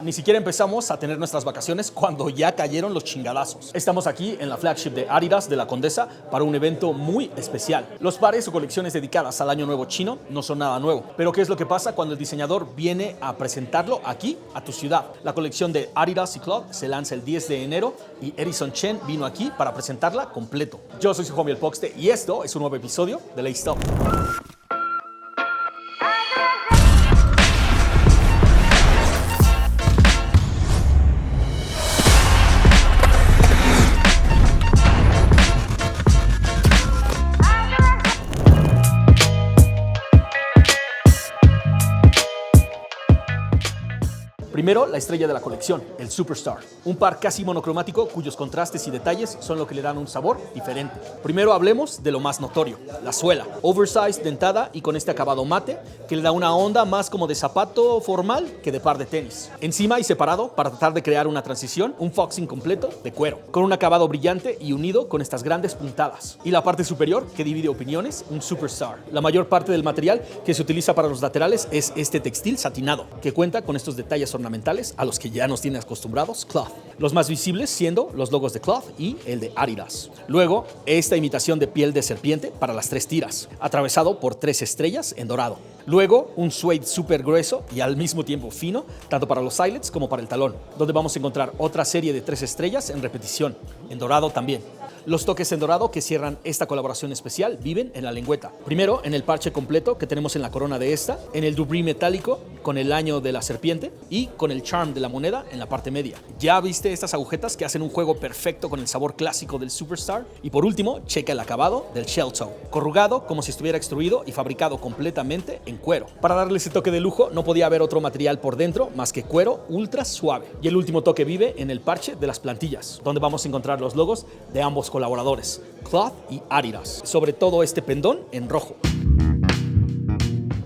Ni siquiera empezamos a tener nuestras vacaciones cuando ya cayeron los chingadazos. Estamos aquí en la flagship de Adidas de la Condesa para un evento muy especial. Los pares o colecciones dedicadas al Año Nuevo Chino no son nada nuevo. Pero ¿qué es lo que pasa cuando el diseñador viene a presentarlo aquí, a tu ciudad? La colección de Adidas y Clot se lanza el 10 de enero y Edison Chen vino aquí para presentarla completo. Yo soy su homie el Poxte y esto es un nuevo episodio de la Esta. Primero, la estrella de la colección, el Superstar. Un par casi monocromático cuyos contrastes y detalles son lo que le dan un sabor diferente. Primero hablemos de lo más notorio, la suela. Oversized, dentada y con este acabado mate que le da una onda más como de zapato formal que de par de tenis. Encima y separado, para tratar de crear una transición, un foxing completo de cuero, con un acabado brillante y unido con estas grandes puntadas. Y la parte superior, que divide opiniones, un Superstar. La mayor parte del material que se utiliza para los laterales es este textil satinado, que cuenta con estos detalles ornamentales a los que ya nos tiene acostumbrados Clot. Los más visibles siendo los logos de Clot y el de Adidas. Luego, esta imitación de piel de serpiente para las 3 tiras, atravesado por 3 estrellas en dorado. Luego, un suede súper grueso y al mismo tiempo fino, tanto para los eyelets como para el talón, donde vamos a encontrar otra serie de 3 estrellas en repetición, en dorado también. Los toques en dorado que cierran esta colaboración especial viven en la lengüeta. Primero, en el parche completo que tenemos en la corona de esta, en el dubrí metálico con el año de la serpiente y con el charm de la moneda en la parte media. ¿Ya viste estas agujetas que hacen un juego perfecto con el sabor clásico del Superstar? Y por último, checa el acabado del shell toe, corrugado como si estuviera extruido y fabricado completamente en cuero. Para darle ese toque de lujo no podía haber otro material por dentro más que cuero ultra suave. Y el último toque vive en el parche de las plantillas, donde vamos a encontrar los logos de ambos colaboradores, Clot y Adidas, sobre todo este pendón en rojo.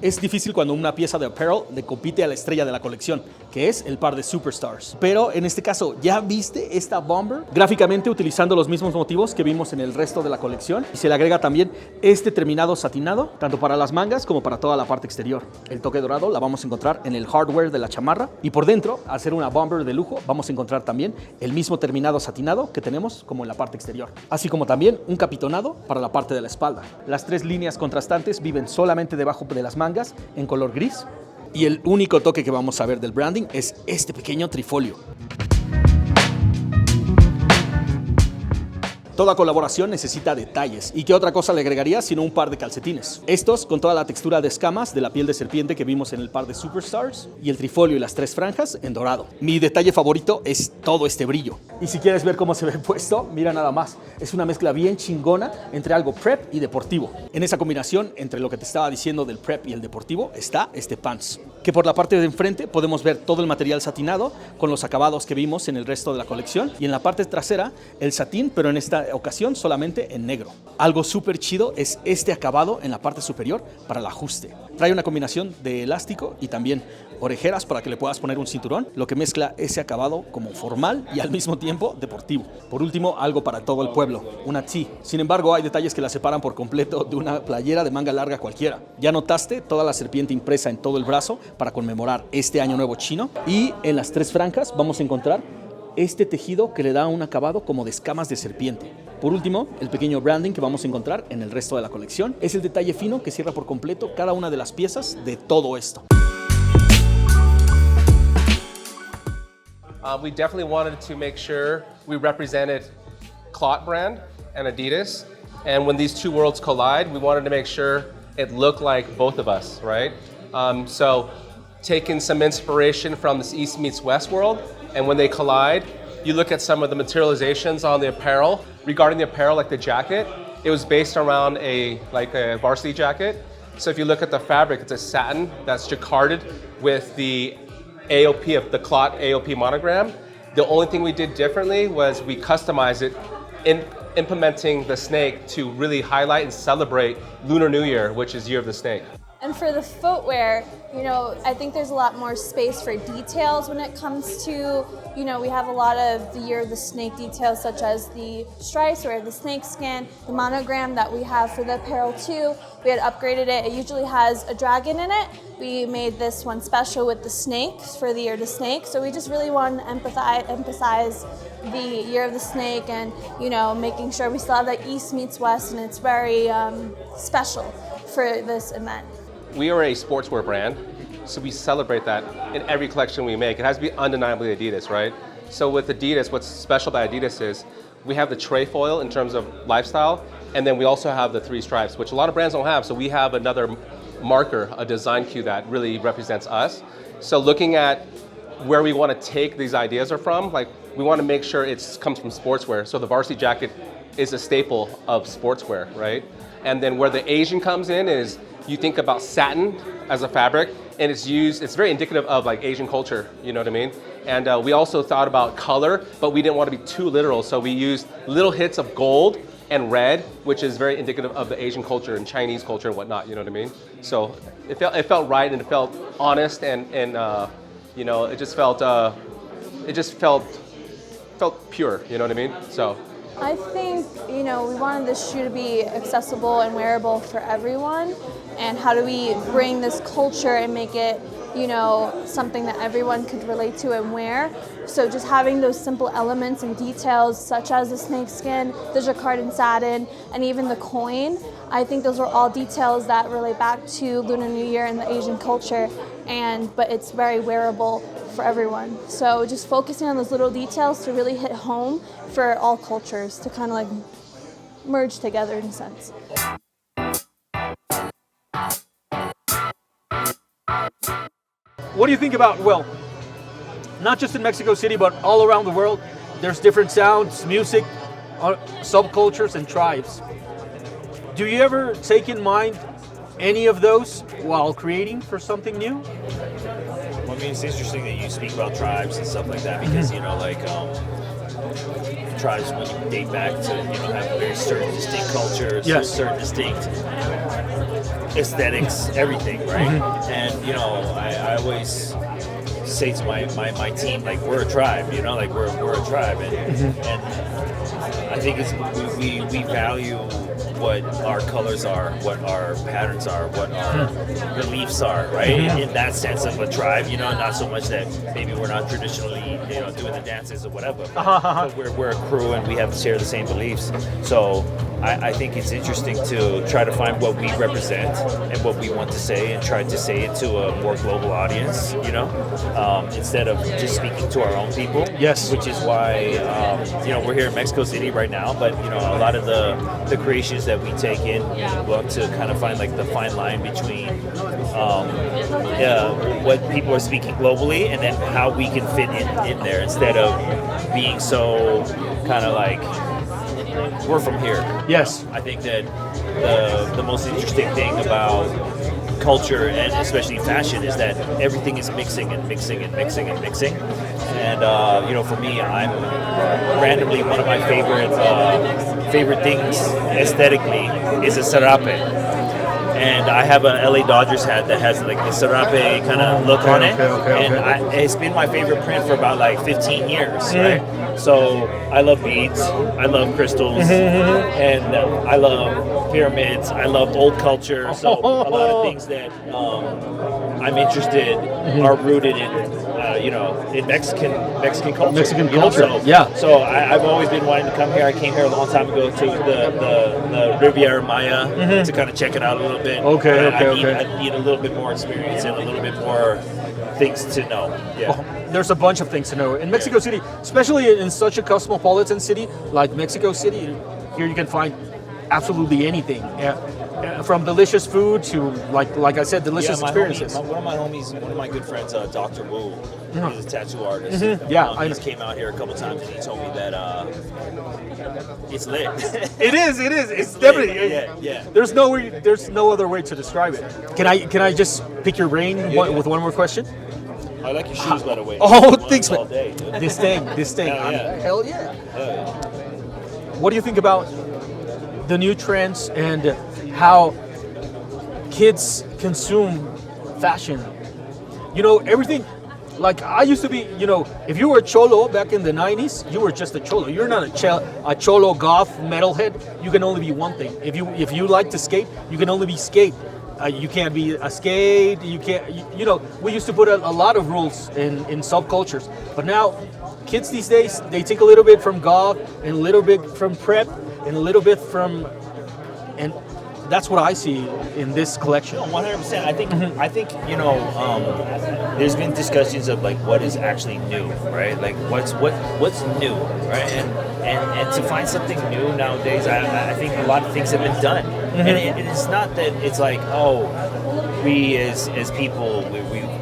Es difícil cuando una pieza de apparel le compite a la estrella de la colección, que es el par de Superstars. Pero en este caso, ¿ya viste esta bomber? Gráficamente utilizando los mismos motivos que vimos en el resto de la colección. Y se le agrega también este terminado satinado, tanto para las mangas como para toda la parte exterior. El toque dorado la vamos a encontrar en el hardware de la chamarra. Y por dentro, al ser una bomber de lujo, vamos a encontrar también el mismo terminado satinado que tenemos como en la parte exterior. Así como también un capitonado para la parte de la espalda. Las 3 líneas contrastantes viven solamente debajo de las mangas en color gris y el único toque que vamos a ver del branding es este pequeño trifolio. Toda colaboración necesita detalles. ¿Y qué otra cosa le agregaría sino un par de calcetines? Estos con toda la textura de escamas de la piel de serpiente que vimos en el par de Superstars y el trifolio y las 3 franjas en dorado. Mi detalle favorito es todo este brillo. Y si quieres ver cómo se ve puesto, mira nada más. Es una mezcla bien chingona entre algo prep y deportivo. En esa combinación entre lo que te estaba diciendo del prep y el deportivo está este pants, que por la parte de enfrente podemos ver todo el material satinado con los acabados que vimos en el resto de la colección y en la parte trasera el satín, pero en esta ocasión solamente en negro. Algo súper chido es este acabado en la parte superior para el ajuste. Trae una combinación de elástico y también orejeras para que le puedas poner un cinturón, lo que mezcla ese acabado como formal y al mismo tiempo deportivo. Por último, algo para todo el pueblo, una tee. Sin embargo, hay detalles que la separan por completo de una playera de manga larga cualquiera. ¿Ya notaste toda la serpiente impresa en todo el brazo para conmemorar este Año Nuevo Chino? Y en las 3 franjas vamos a encontrar este tejido que le da un acabado como de escamas de serpiente. Por último, el pequeño branding que vamos a encontrar en el resto de la colección es el detalle fino que cierra por completo cada una de las piezas de todo esto. We definitely wanted to make sure we represented Clot brand and Adidas. And when these two worlds collide, we wanted to make sure it looked like both of us, right? So taking some inspiration from this East meets West world. And when they collide, you look at some of the materializations on the apparel. Regarding the apparel, like the jacket, it was based around a varsity jacket. So if you look at the fabric, it's a satin that's jacquarded with the AOP of the Clot AOP monogram. The only thing we did differently was we customized it in implementing the snake to really highlight and celebrate Lunar New Year, which is Year of the Snake. And for the footwear, I think there's a lot more space for details when it comes to, we have a lot of the Year of the Snake details, such as the stripes or the snake skin, the monogram that we have for the apparel too. We had upgraded it. It usually has a dragon in it. We made this one special with the snakes for the Year of the Snake. So we just really want to emphasize the Year of the Snake and, making sure we still have that East meets West, and it's very special for this event. We are a sportswear brand, so we celebrate that in every collection we make. It has to be undeniably Adidas, right? So with Adidas, what's special about Adidas is we have the trefoil in terms of lifestyle, and then we also have the 3 stripes, which a lot of brands don't have. So we have another marker, a design cue that really represents us. So looking at where we want to take these ideas are from, like we want to make sure it comes from sportswear. So the varsity jacket is a staple of sportswear, right? And then where the Asian comes in is you think about satin as a fabric, and it's very indicative of like Asian culture, you know what I mean? And we also thought about color, but we didn't want to be too literal, so we used little hits of gold and red, which is very indicative of the Asian culture and Chinese culture and whatnot, you know what I mean? So it felt right, and it felt honest, and it just felt pure, you know what I mean? So. I think, we wanted this shoe to be accessible and wearable for everyone. And how do we bring this culture and make it, something that everyone could relate to and wear? So just having those simple elements and details, such as the snakeskin, the jacquard and satin, and even the coin, I think those are all details that relate back to Lunar New Year and the Asian culture. But it's very wearable for everyone. So just focusing on those little details to really hit home for all cultures, to kind of like merge together in a sense. What do you think about, not just in Mexico City, but all around the world, there's different sounds, music, subcultures, and tribes. Do you ever take in mind any of those while creating for something new? Well, I mean, it's interesting that you speak about tribes and stuff like that, because, tribes, when you date back to, have very certain distinct cultures, yes, certain distinct aesthetics, everything, right? And, I always say to my team, like, we're a tribe, like we're a tribe. And I think we value what our colors are, what our patterns are, what our beliefs are, right? In that sense of a tribe, not so much that maybe we're not traditionally, doing the dances or whatever, but we're a crew and we have to share the same beliefs. So I think it's interesting to try to find what we represent and what we want to say, and try to say it to a more global audience, instead of just speaking to our own people. Yes. Which is why, we're here in Mexico City right now, but, a lot of the creations that we take in, we want to kind of find like the fine line between what people are speaking globally, and then how we can fit in there, instead of being so kind of like, we're from here. Yes. I think that the most interesting thing about culture, and especially fashion, is that everything is mixing and mixing and mixing and mixing. And for me, I'm randomly, one of my favorite things aesthetically is a serape. And I have an LA Dodgers hat that has like the serape kind of look on it. And it's been my favorite print for about like 15 years, right? So I love beads, I love crystals, and I love pyramids, I love old culture. So a lot of things that I'm interested are rooted in, in Mexican culture. So I've always been wanting to come here. I came here a long time ago to the Riviera Maya to kind of check it out a little bit. I need a little bit more experience and a little bit more things to know. There's a bunch of things to know in Mexico City, especially in such a cosmopolitan city like Mexico City. Here you can find absolutely anything, from delicious food to like I said, delicious experiences. One of my good friends, Dr. Wu, he's a tattoo artist. I just came out here a couple times and he told me that it's lit. It is. It's definitely. Yeah. There's no other way to describe it. Can I just pick your brain with one more question? I like your shoes, by the way. Oh, thanks, man. All day, This thing. Hell yeah. What do you think about the new trends and how kids consume fashion. You know, everything. Like I used to be, you know, if you were a cholo back in the 90s, you were just a cholo. You're not a cholo goth metalhead. You can only be one thing. If you like to skate, you can only be skate. You can't be a skate. You can't. You know, we used to put a lot of rules in subcultures, but now kids these days, they take a little bit from goth and a little bit from prep and a little bit from, and that's what I see in this collection. 100%. I think you know, there's been discussions of like what is actually new, right? Like what's new, right? And to find something new nowadays, I think a lot of things have been done, and it's not that it's like, oh, we as people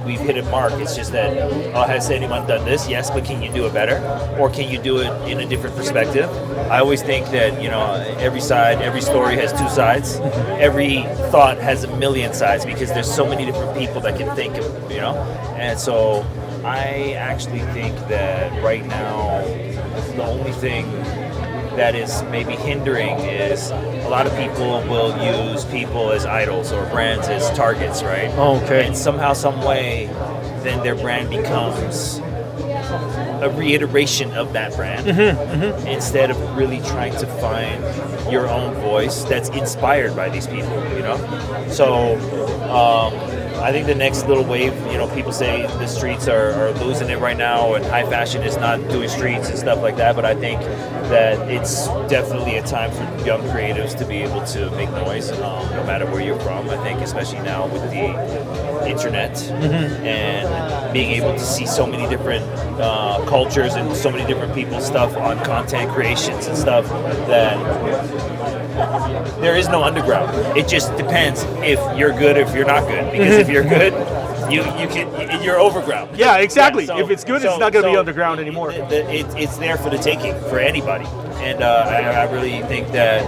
we've hit a mark. It's just that, oh, has anyone done this? Yes, but can you do it better, or can you do it in a different perspective? I always think that, you know, every story has two sides. Every thought has a million sides because there's so many different people that can think of, you know. And so I actually think that right now the only thing that is maybe hindering is a lot of people will use people as idols or brands as targets, right? Oh, okay. And somehow, some way, then their brand becomes a reiteration of that brand instead of really trying to find your own voice that's inspired by these people, you know? So I think the next little wave, you know, people say the streets are losing it right now and high fashion is not doing streets and stuff like that, but I think that it's definitely a time for young creatives to be able to make noise, no matter where you're from. I think especially now with the internet and being able to see so many different cultures and so many different people's stuff on content creations and stuff, that there is no underground. It just depends if you're good or if you're not good. Because if you're good, you're overground. Yeah, exactly. Yeah, if it's good, it's not going to be underground anymore. It's there for the taking for anybody. And I really think that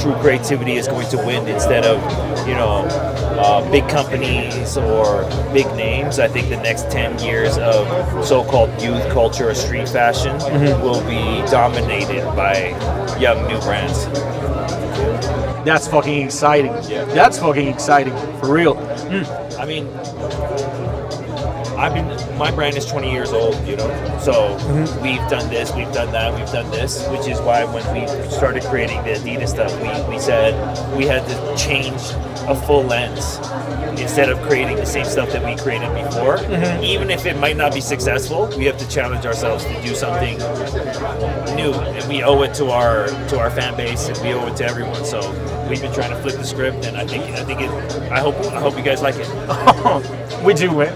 true creativity is going to win instead of, you know, big companies or big names. I think the next 10 years of so-called youth culture or street fashion will be dominated by young new brands. That's fucking exciting. Yeah. That's fucking exciting, for real. I mean, my brand is 20 years old, you know, so we've done this, we've done that, we've done this, which is why when we started creating the Adidas stuff, we said we had to change a full lens instead of creating the same stuff that we created before. Even if it might not be successful, we have to challenge ourselves to do something new, and we owe it to our fan base, and we owe it to everyone. So we've been trying to flip the script, and I hope you guys like it. We do, man.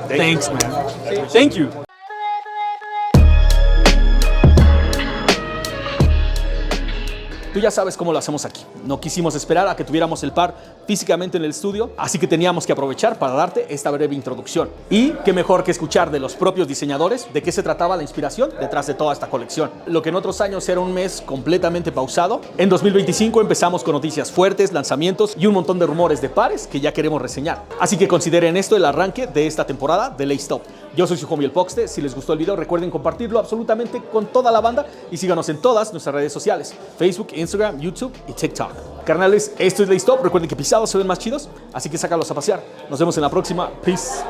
Thanks, man. Thank you. Tú ya sabes cómo lo hacemos aquí. No quisimos esperar a que tuviéramos el par físicamente en el estudio, así que teníamos que aprovechar para darte esta breve introducción. Y qué mejor que escuchar de los propios diseñadores de qué se trataba la inspiración detrás de toda esta colección. Lo que en otros años era un mes completamente pausado, en 2025 empezamos con noticias fuertes, lanzamientos y un montón de rumores de pares que ya queremos reseñar. Así que consideren esto el arranque de esta temporada de Lace Top. Yo soy su homie el Poxte. Si les gustó el video, recuerden compartirlo absolutamente con toda la banda y síganos en todas nuestras redes sociales: Facebook, Instagram, YouTube y TikTok. Carnales, esto es Lace Top. Recuerden que pisados se ven más chidos, así que sácalos a pasear. Nos vemos en la próxima. Peace.